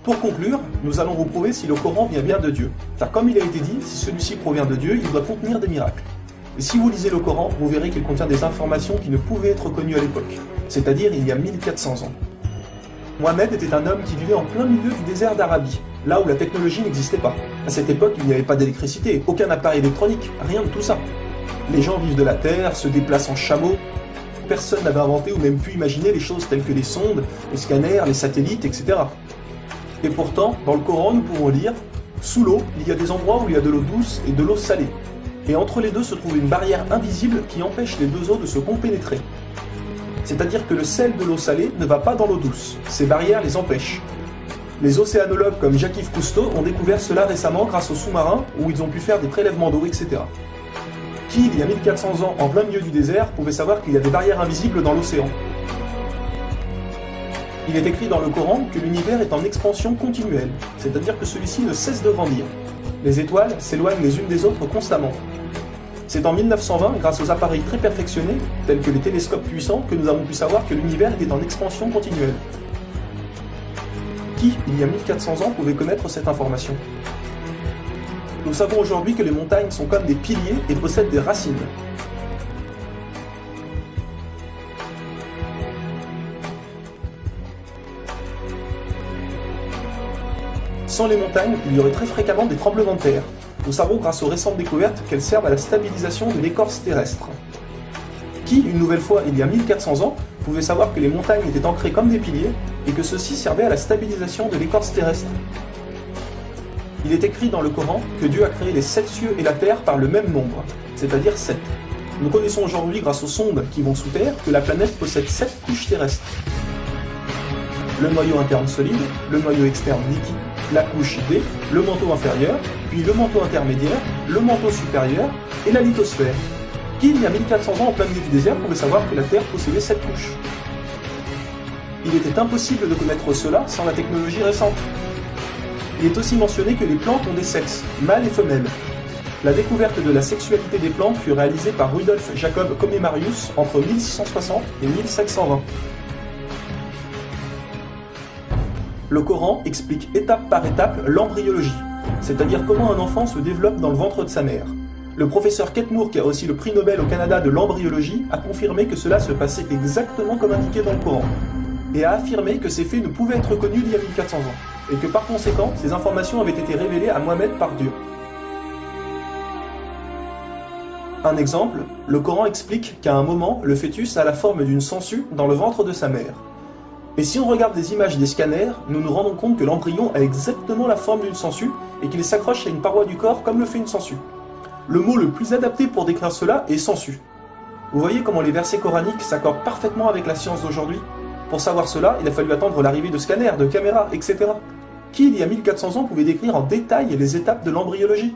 Pour conclure, nous allons vous prouver si le Coran vient bien de Dieu. Car comme il a été dit, si celui-ci provient de Dieu, il doit contenir des miracles. Et si vous lisez le Coran, vous verrez qu'il contient des informations qui ne pouvaient être connues à l'époque, c'est-à-dire il y a 1400 ans. Mohamed était un homme qui vivait en plein milieu du désert d'Arabie, là où la technologie n'existait pas. À cette époque, il n'y avait pas d'électricité, aucun appareil électronique, rien de tout ça. Les gens vivent de la terre, se déplacent en chameau. Personne n'avait inventé ou même pu imaginer les choses telles que les sondes, les scanners, les satellites, etc. Et pourtant, dans le Coran, nous pouvons lire « Sous l'eau, il y a des endroits où il y a de l'eau douce et de l'eau salée. Et entre les deux se trouve une barrière invisible qui empêche les deux eaux de se compénétrer. C'est-à-dire que le sel de l'eau salée ne va pas dans l'eau douce. Ces barrières les empêchent. Les océanologues comme Jacques-Yves Cousteau ont découvert cela récemment grâce aux sous-marins où ils ont pu faire des prélèvements d'eau, etc. Qui, il y a 1400 ans, en plein milieu du désert, pouvait savoir qu'il y a des barrières invisibles dans l'océan? Il est écrit dans le Coran que l'univers est en expansion continuelle, c'est-à-dire que celui-ci ne cesse de grandir. Les étoiles s'éloignent les unes des autres constamment. C'est en 1920, grâce aux appareils très perfectionnés, tels que les télescopes puissants, que nous avons pu savoir que l'univers était en expansion continuelle. Qui, il y a 1400 ans, pouvait connaître cette information? Nous savons aujourd'hui que les montagnes sont comme des piliers et possèdent des racines. Sans les montagnes, il y aurait très fréquemment des tremblements de terre. Nous savons grâce aux récentes découvertes qu'elles servent à la stabilisation de l'écorce terrestre. Qui, une nouvelle fois, il y a 1400 ans, pouvait savoir que les montagnes étaient ancrées comme des piliers et que ceux-ci servaient à la stabilisation de l'écorce terrestre? Il est écrit dans le Coran que Dieu a créé les 7 cieux et la terre par le même nombre, c'est-à-dire 7. Nous connaissons aujourd'hui, grâce aux sondes qui vont sous terre, que la planète possède 7 couches terrestres. Le noyau interne solide, le noyau externe liquide, la couche D, le manteau inférieur, puis le manteau intermédiaire, le manteau supérieur et la lithosphère. Qui, il y a 1400 ans en plein milieu du désert, pouvait savoir que la Terre possédait 7 couches? Il était impossible de connaître cela sans la technologie récente. Il est aussi mentionné que les plantes ont des sexes, mâles et femelles. La découverte de la sexualité des plantes fut réalisée par Rudolf Jacob Comnenarius entre 1660 et 1720. Le Coran explique étape par étape l'embryologie, c'est-à-dire comment un enfant se développe dans le ventre de sa mère. Le professeur Ketmour, qui a aussi le prix Nobel au Canada de l'embryologie, a confirmé que cela se passait exactement comme indiqué dans le Coran, et a affirmé que ces faits ne pouvaient être connus il y a 1400 ans, et que par conséquent, ces informations avaient été révélées à Mohamed par Dieu. Un exemple, le Coran explique qu'à un moment, le fœtus a la forme d'une sangsue dans le ventre de sa mère. Et si on regarde des images des scanners, nous nous rendons compte que l'embryon a exactement la forme d'une sangsue et qu'il s'accroche à une paroi du corps comme le fait une sangsue. Le mot le plus adapté pour décrire cela est sangsue. Vous voyez comment les versets coraniques s'accordent parfaitement avec la science d'aujourd'hui? Pour savoir cela, il a fallu attendre l'arrivée de scanners, de caméras, etc. Qui, il y a 1400 ans, pouvait décrire en détail les étapes de l'embryologie?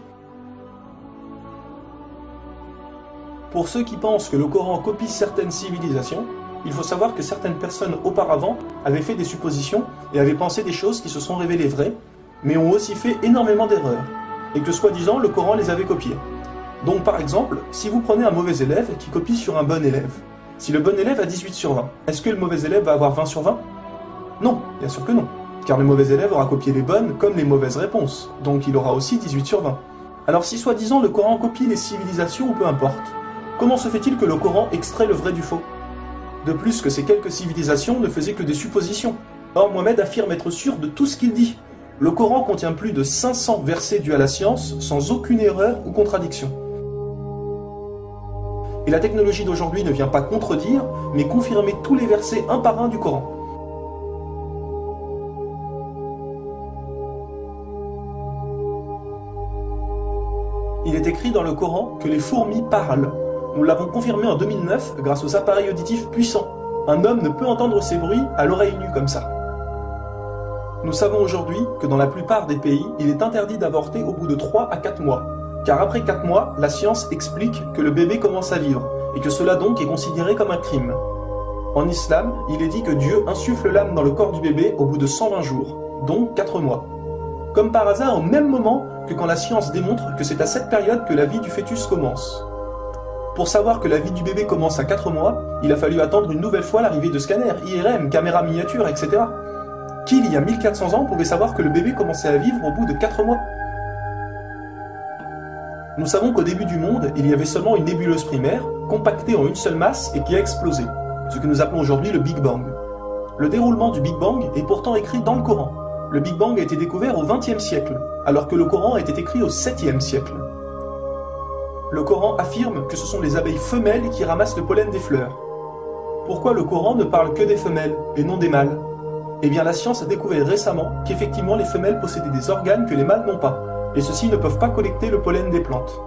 Pour ceux qui pensent que le Coran copie certaines civilisations, il faut savoir que certaines personnes auparavant avaient fait des suppositions et avaient pensé des choses qui se sont révélées vraies, mais ont aussi fait énormément d'erreurs, et que soi-disant le Coran les avait copiées. Donc par exemple, si vous prenez un mauvais élève qui copie sur un bon élève, si le bon élève a 18 sur 20, est-ce que le mauvais élève va avoir 20 sur 20? Non, bien sûr que non, car le mauvais élève aura copié les bonnes comme les mauvaises réponses, donc il aura aussi 18 sur 20. Alors si soi-disant le Coran copie les civilisations ou peu importe, comment se fait-il que le Coran extrait le vrai du faux? De plus que ces quelques civilisations ne faisaient que des suppositions. Or Mohamed affirme être sûr de tout ce qu'il dit. Le Coran contient plus de 500 versets dus à la science, sans aucune erreur ou contradiction. Et la technologie d'aujourd'hui ne vient pas contredire, mais confirmer tous les versets un par un du Coran. Il est écrit dans le Coran que les fourmis parlent. Nous l'avons confirmé en 2009 grâce aux appareils auditifs puissants. Un homme ne peut entendre ces bruits à l'oreille nue comme ça. Nous savons aujourd'hui que dans la plupart des pays, il est interdit d'avorter au bout de 3 à 4 mois. Car après 4 mois, la science explique que le bébé commence à vivre, et que cela donc est considéré comme un crime. En islam, il est dit que Dieu insuffle l'âme dans le corps du bébé au bout de 120 jours, donc 4 mois. Comme par hasard au même moment que quand la science démontre que c'est à cette période que la vie du fœtus commence. Pour savoir que la vie du bébé commence à 4 mois, il a fallu attendre une nouvelle fois l'arrivée de scanners, IRM, caméras miniatures, etc. Qui, il y a 1400 ans, pouvait savoir que le bébé commençait à vivre au bout de 4 mois? Nous savons qu'au début du monde, il y avait seulement une nébuleuse primaire, compactée en une seule masse et qui a explosé, ce que nous appelons aujourd'hui le Big Bang. Le déroulement du Big Bang est pourtant écrit dans le Coran. Le Big Bang a été découvert au XXe siècle, alors que le Coran a été écrit au 7e siècle. Le Coran affirme que ce sont les abeilles femelles qui ramassent le pollen des fleurs. Pourquoi le Coran ne parle que des femelles et non des mâles? Eh bien la science a découvert récemment qu'effectivement les femelles possédaient des organes que les mâles n'ont pas, et ceux-ci ne peuvent pas collecter le pollen des plantes.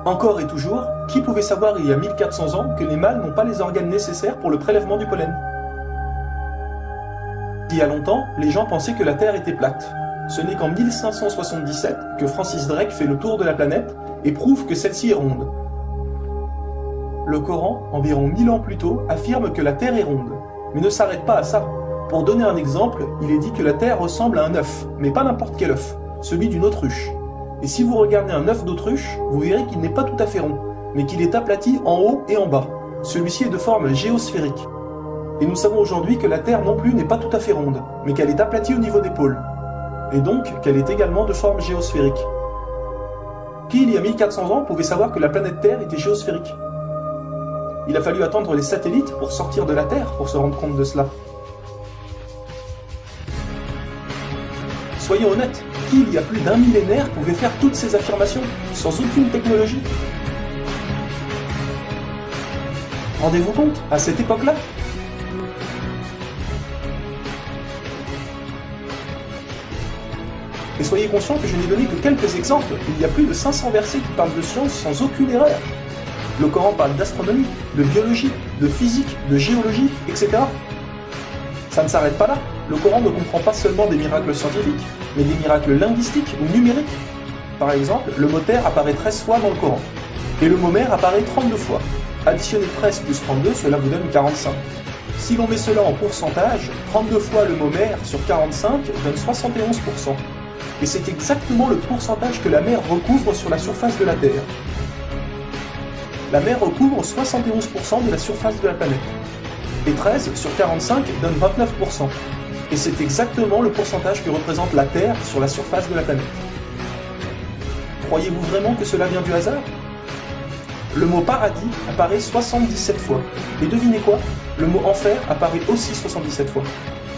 Encore et toujours, qui pouvait savoir il y a 1400 ans que les mâles n'ont pas les organes nécessaires pour le prélèvement du pollen? Il y a longtemps, les gens pensaient que la Terre était plate. Ce n'est qu'en 1577 que Francis Drake fait le tour de la planète et prouve que celle-ci est ronde. Le Coran, environ 1000 ans plus tôt, affirme que la Terre est ronde, mais ne s'arrête pas à ça. Pour donner un exemple, il est dit que la Terre ressemble à un œuf, mais pas n'importe quel œuf, celui d'une autruche. Et si vous regardez un œuf d'autruche, vous verrez qu'il n'est pas tout à fait rond, mais qu'il est aplati en haut et en bas. Celui-ci est de forme géosphérique. Et nous savons aujourd'hui que la Terre non plus n'est pas tout à fait ronde, mais qu'elle est aplatie au niveau des pôles. Et donc qu'elle est également de forme géosphérique. Qui, il y a 1400 ans, pouvait savoir que la planète Terre était géosphérique? Il a fallu attendre les satellites pour sortir de la Terre pour se rendre compte de cela. Soyons honnêtes, qui, il y a plus d'un millénaire, pouvait faire toutes ces affirmations sans aucune technologie? Rendez-vous compte, à cette époque-là? Et soyez conscients que je n'ai donné que quelques exemples. Il y a plus de 500 versets qui parlent de science sans aucune erreur. Le Coran parle d'astronomie, de biologie, de physique, de géologie, etc. Ça ne s'arrête pas là. Le Coran ne comprend pas seulement des miracles scientifiques, mais des miracles linguistiques ou numériques. Par exemple, le mot terre apparaît 13 fois dans le Coran, et le mot mer apparaît 32 fois. Additionnez 13 plus 32, cela vous donne 45. Si l'on met cela en pourcentage, 32 fois le mot mer sur 45 donne 71%. Et c'est exactement le pourcentage que la mer recouvre sur la surface de la Terre. La mer recouvre 71% de la surface de la planète. Et 13 sur 45 donne 29%. Et c'est exactement le pourcentage que représente la Terre sur la surface de la planète. Croyez-vous vraiment que cela vient du hasard? Le mot paradis apparaît 77 fois. Et devinez quoi? Le mot enfer apparaît aussi 77 fois.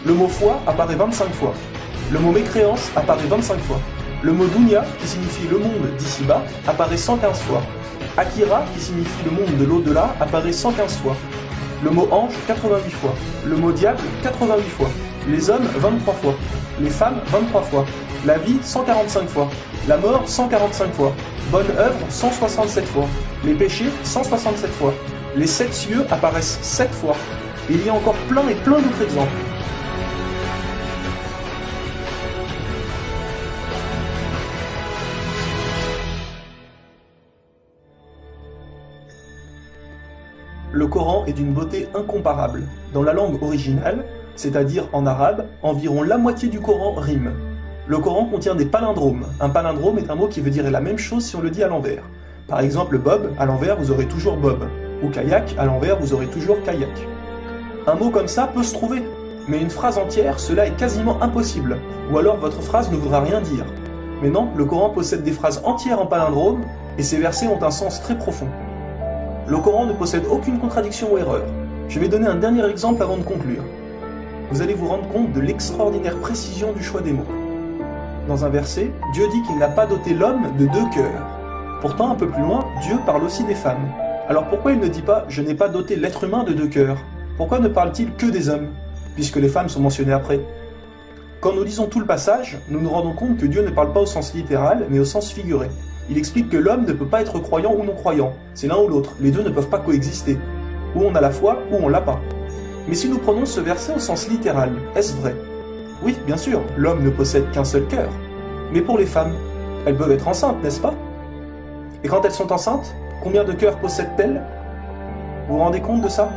Le mot foi apparaît 25 fois. Le mot mécréance apparaît 25 fois. Le mot dunya, qui signifie le monde d'ici-bas, apparaît 115 fois. Akira, qui signifie le monde de l'au-delà, apparaît 115 fois. Le mot ange, 88 fois. Le mot diable, 88 fois. Les hommes, 23 fois. Les femmes, 23 fois. La vie, 145 fois. La mort, 145 fois. Bonne œuvre, 167 fois. Les péchés, 167 fois. Les 7 cieux apparaissent 7 fois. Et il y a encore plein et plein d'autres exemples. Le Coran est d'une beauté incomparable. Dans la langue originale, c'est-à-dire en arabe, environ la moitié du Coran rime. Le Coran contient des palindromes. Un palindrome est un mot qui veut dire la même chose si on le dit à l'envers. Par exemple, Bob, à l'envers, vous aurez toujours Bob. Ou kayak, à l'envers, vous aurez toujours kayak. Un mot comme ça peut se trouver, mais une phrase entière, cela est quasiment impossible. Ou alors votre phrase ne voudra rien dire. Mais non, le Coran possède des phrases entières en palindrome, et ces versets ont un sens très profond. Le Coran ne possède aucune contradiction ou erreur. Je vais donner un dernier exemple avant de conclure. Vous allez vous rendre compte de l'extraordinaire précision du choix des mots. Dans un verset, Dieu dit qu'il n'a pas doté l'homme de 2 cœurs. Pourtant, un peu plus loin, Dieu parle aussi des femmes. Alors pourquoi il ne dit pas « je n'ai pas doté l'être humain de 2 cœurs » ? Pourquoi ne parle-t-il que des hommes, puisque les femmes sont mentionnées après ? Quand nous lisons tout le passage, nous nous rendons compte que Dieu ne parle pas au sens littéral, mais au sens figuré. Il explique que l'homme ne peut pas être croyant ou non-croyant, c'est l'un ou l'autre, les deux ne peuvent pas coexister. Ou on a la foi, ou on l'a pas. Mais si nous prenons ce verset au sens littéral, est-ce vrai? Oui, bien sûr, l'homme ne possède qu'un seul cœur. Mais pour les femmes, elles peuvent être enceintes, n'est-ce pas? Et quand elles sont enceintes, combien de cœurs possèdent-elles? Vous vous rendez compte de ça?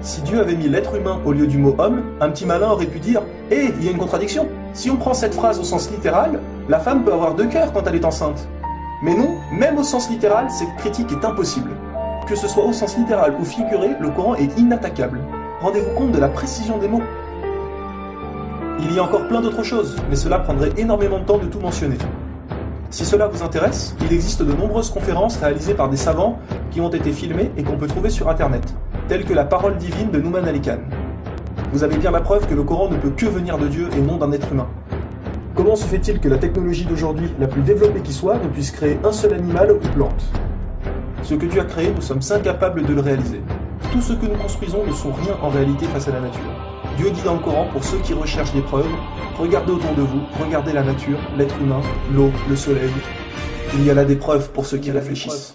Si Dieu avait mis l'être humain au lieu du mot homme, un petit malin aurait pu dire « Eh, il y a une contradiction. Si on prend cette phrase au sens littéral, la femme peut avoir 2 cœurs quand elle est enceinte. » Mais non, même au sens littéral, cette critique est impossible. Que ce soit au sens littéral ou figuré, le Coran est inattaquable. Rendez-vous compte de la précision des mots. Il y a encore plein d'autres choses, mais cela prendrait énormément de temps de tout mentionner. Si cela vous intéresse, il existe de nombreuses conférences réalisées par des savants qui ont été filmées et qu'on peut trouver sur internet, telles que la parole divine de Nouman Ali Khan. Vous avez bien la preuve que le Coran ne peut que venir de Dieu et non d'un être humain. Comment se fait-il que la technologie d'aujourd'hui, la plus développée qui soit, ne puisse créer un seul animal ou plante? Ce que Dieu a créé, nous sommes incapables de le réaliser. Tout ce que nous construisons ne sont rien en réalité face à la nature. Dieu dit dans le Coran, pour ceux qui recherchent des preuves, regardez autour de vous, regardez la nature, l'être humain, l'eau, le soleil. Il y a là des preuves pour ceux qui réfléchissent.